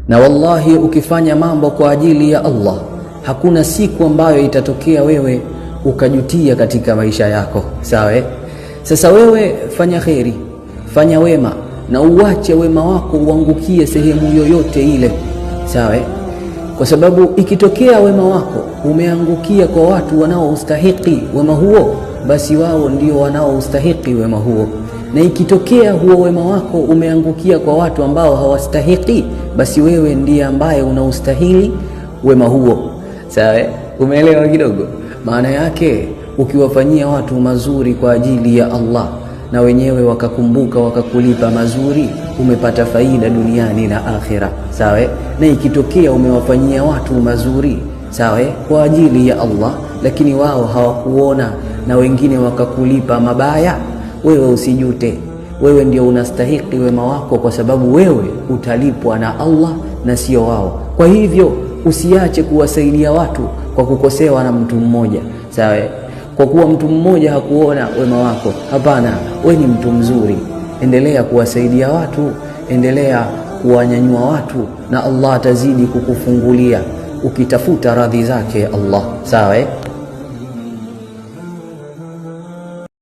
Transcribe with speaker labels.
Speaker 1: Na wallahi ukifanya mambo kwa ajili ya Allah, hakuna siku ambayo itatokea wewe ukajutia katika maisha yako. Sawa? Sasa wewe fanya kheri, fanya wema, na uache wema wako uangukie sehemu yoyote ile. Sawa? Kwa sababu ikitokea wema wako umeangukia kwa watu wanaostahili wema huo, basi wao ndio wanaostahili wema huo. Na ikitokea huo wema wako umeangukia kwa watu ambao hawastahili, basi wewe ndiye ambaye unaustahili wema huo. Sawa? Umeelewa kidogo? Maana yake ukiwafanyia watu mazuri kwa ajili ya Allah na wenyewe wakakumbuka wakakulipa mazuri, umepata faida duniani na akhira. Sawa? Na ikitokea umewafanyia watu mazuri, sawa, kwa ajili ya Allah, lakini wao hawakuona na wengine wakakulipa mabaya, wewe usijute. Wewe ndio unastahili wema wako, kwa sababu wewe utalipwa na Allah na sio wao. Kwa hivyo usiache kuwasaidia watu kwa kukosewa na mtu mmoja. Sawa? Kwa kuwa mtu mmoja hakuona wema wako, hapana, wewe ni mtu mzuri. Endelea kuwasaidia watu, endelea kuwanyanyua watu, na Allah atazidi kukufungulia ukitafuta radhi zake Allah. Sawa?